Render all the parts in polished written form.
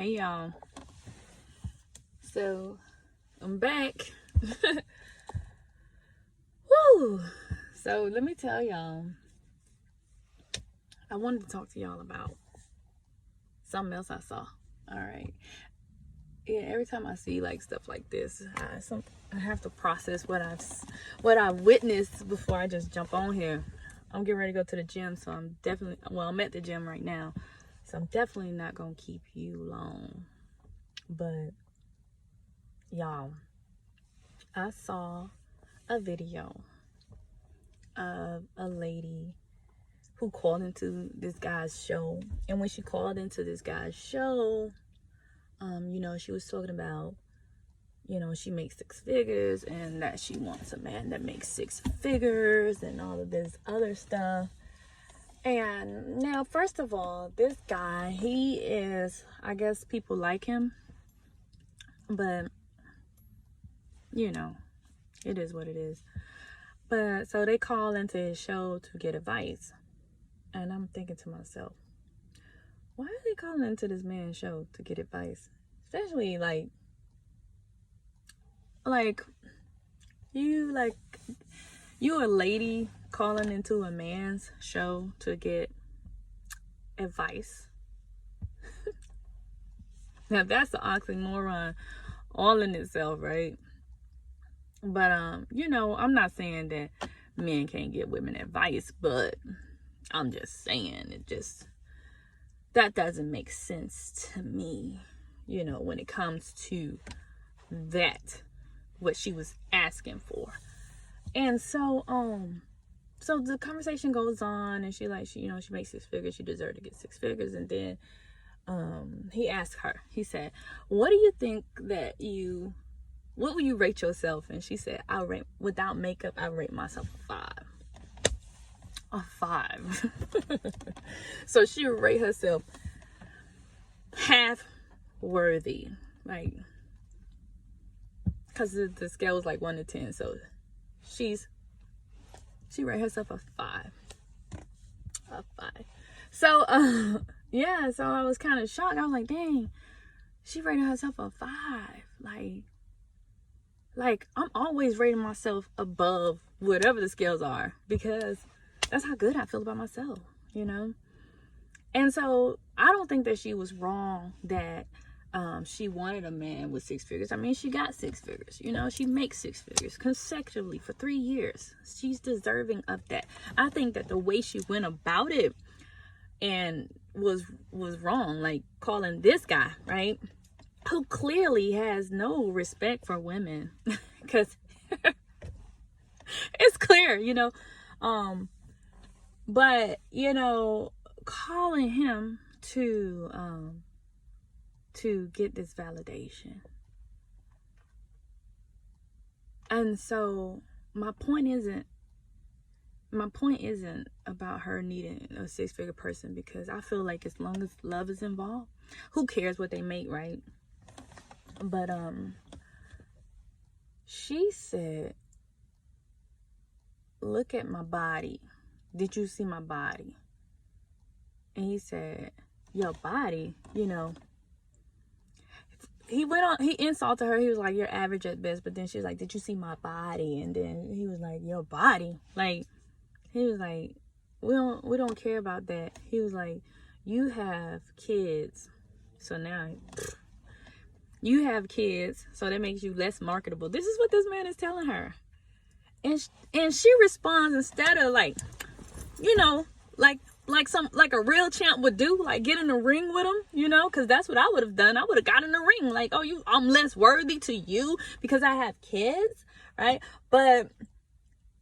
Hey y'all. So I'm back. Woo! So let me tell y'all. I wanted to talk to y'all about something else I saw. Alright. Yeah, every time I see like stuff like this, I have to process what I've witnessed before I just jump on here. I'm getting ready to go to the gym, so I'm at the gym right now. So I'm definitely not gonna keep you long. But y'all, I saw a video of a lady who called into this guy's show. And when she called into this guy's show, she was talking about, she makes 6 figures and that she wants a man that makes 6 figures and all of this other stuff. And now, first of all, this guy, he is, I guess people like him, but, it is what it is. But so they call into his show to get advice. And I'm thinking to myself, why are they calling into this man's show to get advice? Especially like you a lady calling into a man's show to get advice. Now that's the oxymoron all in itself, right? But I'm not saying that men can't get women advice, but I'm just saying that doesn't make sense to me, when it comes to that, what she was asking for. And so the conversation goes on, and she makes 6 figures, she deserved to get 6 figures. And then he asked her, he said, what will you rate yourself? And she said, without makeup, I rate myself a 5. So she would rate herself half worthy, like, because the scale was like 1 to 10, so she rated herself a 5. So so I was kind of shocked. I was like, dang, she rated herself a 5. Like I'm always rating myself above whatever the scales are, because that's how good I feel about myself, And so I don't think that she was wrong that she wanted a man with 6 figures. I mean, she got 6 figures, she makes 6 figures consecutively for 3 years. She's deserving of that. I think that the way she went about it and was wrong, like calling this guy, right, who clearly has no respect for women, because it's clear, but calling him to get this validation. And so my point isn't about her needing a 6-figure person, because I feel like as long as love is involved, who cares what they make, right? But she said, look at my body. Did you see my body? And he said, your body, he insulted her. He was like, you're average at best. But then she was like, did you see my body? And then he was like, your body? Like, he was like, we don't care about that. He was like, you have kids. So now you have kids, so that makes you less marketable. This is what this man is telling her. And she responds, instead of like a real champ would do, like get in the ring with him, because that's what I would have done. I would have got in the ring, like, I'm less worthy to you because I have kids, right? But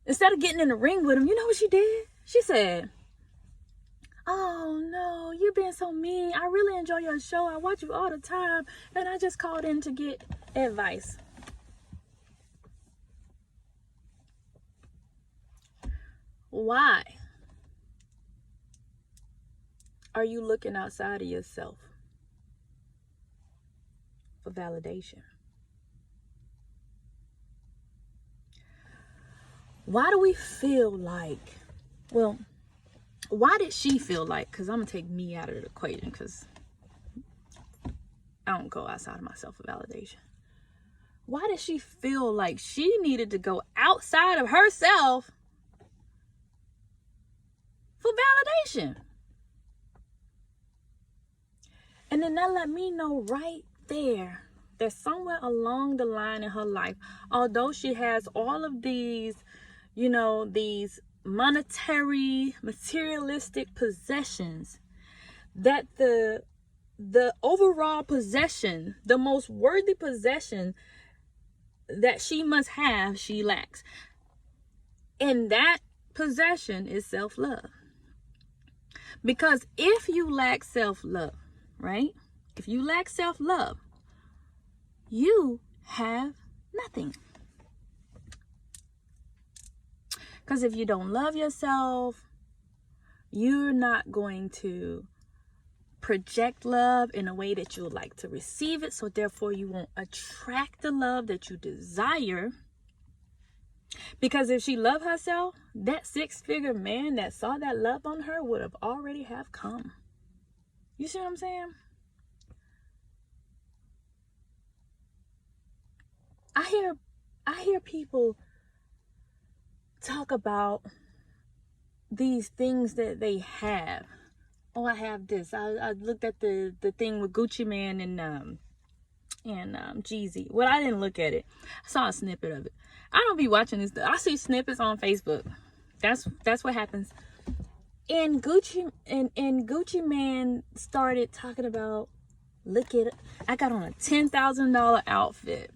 instead of getting in the ring with him, you know what she did? She said, oh no, you're being so mean. I really enjoy your show. I watch you all the time, and I just called in to get advice. Why are you looking outside of yourself for validation? Why do we feel like, why did she feel like, because I'm going to take me out of the equation, because I don't go outside of myself for validation. Why did she feel like she needed to go outside of herself for validation? And then that let me know right there that somewhere along the line in her life, although she has all of these, these monetary, materialistic possessions, that the overall possession, the most worthy possession that she must have, she lacks. And that possession is self-love. Because if you lack self-love, right? If you lack self-love, you have nothing. Because if you don't love yourself, you're not going to project love in a way that you would like to receive it. So therefore, you won't attract the love that you desire. Because if she loved herself, that 6-figure man that saw that love on her would have already have come. You see what I'm saying? I hear people talk about these things that they have. Oh, I have this. I looked at the thing with Gucci Mane and Jeezy. Well, I didn't look at it. I saw a snippet of it. I don't be watching this. I see snippets on Facebook. That's what happens. And Gucci Mane started talking about, look at it. I got on a $10,000 outfit.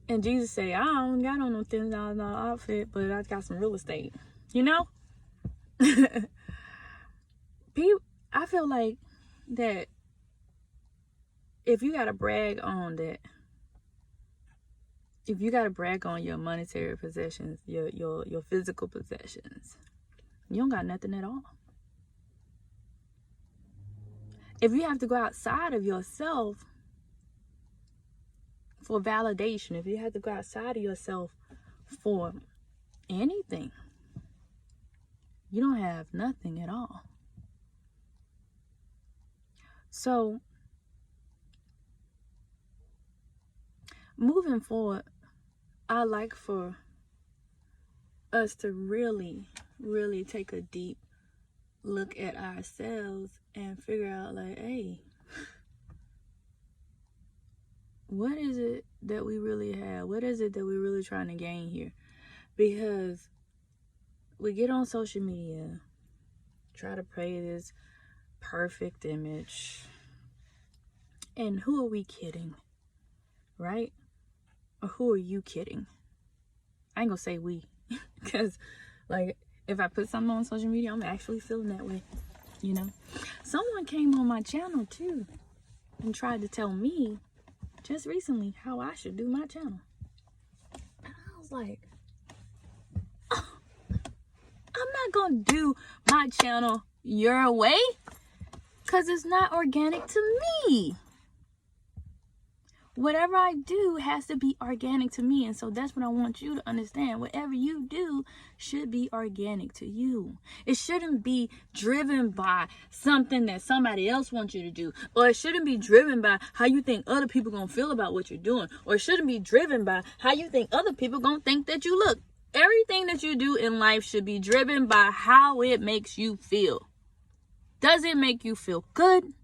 And Jesus say, I don't got on no $10,000 outfit, but I got some real estate. People, I feel like that if you gotta brag on that, if you gotta brag on your monetary possessions, your physical possessions, you don't got nothing at all. If you have to go outside of yourself for validation, if you have to go outside of yourself for anything, you don't have nothing at all. So, moving forward, I like for us to really, really take a deep look at ourselves and figure out, like, hey, what is it that we really have? What is it that we're really trying to gain here? Because we get on social media, try to play this perfect image, and who are we kidding, right? Or who are you kidding? I ain't gonna say we, because like if I put something on social media, I'm actually feeling that way, Someone came on my channel too and tried to tell me just recently how I should do my channel. And I was like, oh, I'm not gonna do my channel your way, because it's not organic to me. Whatever I do has to be organic to me. And so that's what I want you to understand. Whatever you do should be organic to you. It shouldn't be driven by something that somebody else wants you to do. Or it shouldn't be driven by how you think other people are going to feel about what you're doing. Or it shouldn't be driven by how you think other people are going to think that you look. Everything that you do in life should be driven by how it makes you feel. Does it make you feel good?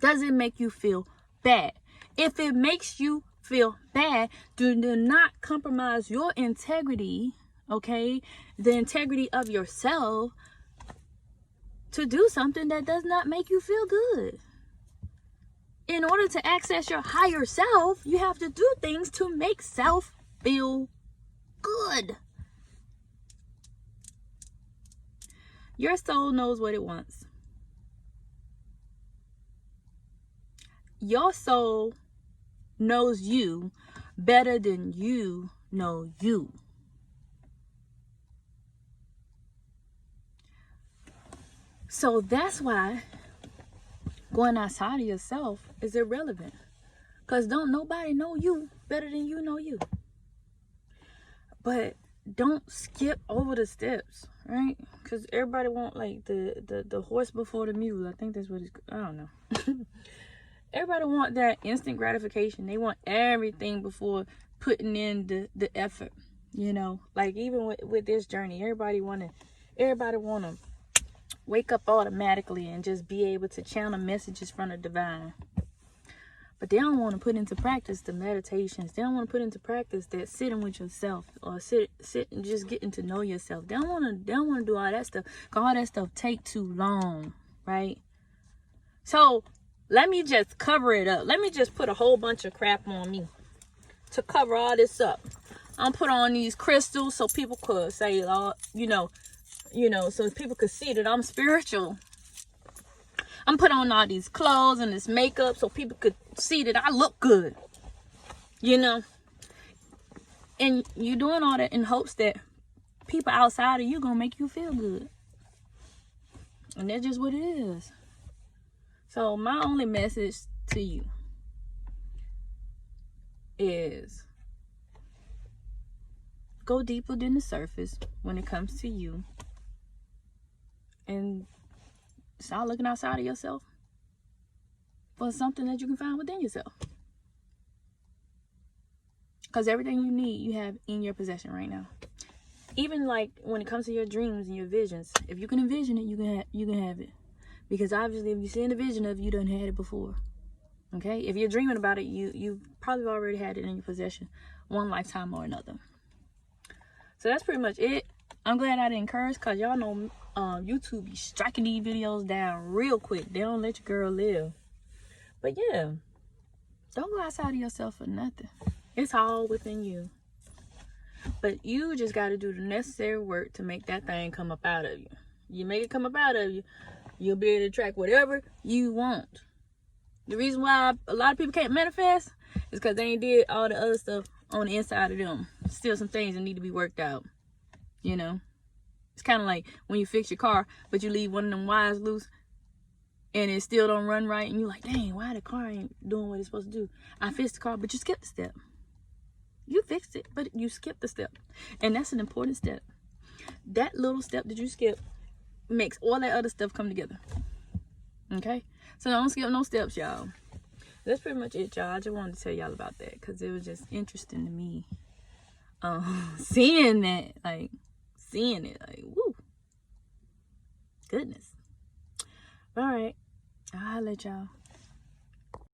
Does it make you feel bad? If it makes you feel bad, do not compromise your integrity, okay? The integrity of yourself to do something that does not make you feel good. In order to access your higher self, you have to do things to make self feel good. Your soul knows what it wants. Your soul knows you better than you know you. So that's why going outside of yourself is irrelevant. Because don't nobody know you better than you know you. But don't skip over the steps. right? Because everybody want like the horse before the mule. I think that's what it's, I don't know. Everybody want that instant gratification. They want everything before putting in the effort, you know. Like even with this journey, everybody want to wake up automatically and just be able to channel messages from the divine. But they don't want to put into practice the meditations. They don't want to put into practice that sitting with yourself, or sit and just getting to know yourself. They don't want to do all that stuff, because all that stuff take too long, right? So let me just cover it up. Let me just put a whole bunch of crap on me to cover all this up. I'm put on these crystals so people could say, you know, so people could see that I'm spiritual. I'm put on all these clothes and this makeup so people could see that I look good, you know. And you're doing all that in hopes that people outside of you gonna make you feel good. And that's just what it is. So my only message to you is go deeper than the surface when it comes to you. And start looking outside of yourself for something that you can find within yourself. Because everything you need, you have in your possession right now. Even like when it comes to your dreams and your visions, if you can envision it, you can have it. Because obviously, if you see the vision of it, you done had it before. Okay? If you're dreaming about it, you probably already had it in your possession, one lifetime or another. So that's pretty much it. I'm glad I didn't curse, because y'all know YouTube be striking these videos down real quick. They don't let your girl live. But yeah, don't go outside of yourself for nothing. It's all within you. But you just got to do the necessary work to make that thing come up out of you. You make it come up out of you, you'll be able to attract whatever you want. The reason why a lot of people can't manifest is because they ain't did all the other stuff on the inside of them. Still some things that need to be worked out. You know? It's kind of like when you fix your car, but you leave one of them wires loose and it still don't run right. And you're like, dang, why the car ain't doing what it's supposed to do? I fixed the car, but you skipped the step. You fixed it, but you skipped the step. And that's an important step. That little step that you skip makes all that other stuff come together. Okay? So don't skip no steps, y'all. That's pretty much it, y'all. I just wanted to tell y'all about that because it was just interesting to me. Seeing it, like, woo. Goodness. All right. I'll let y'all.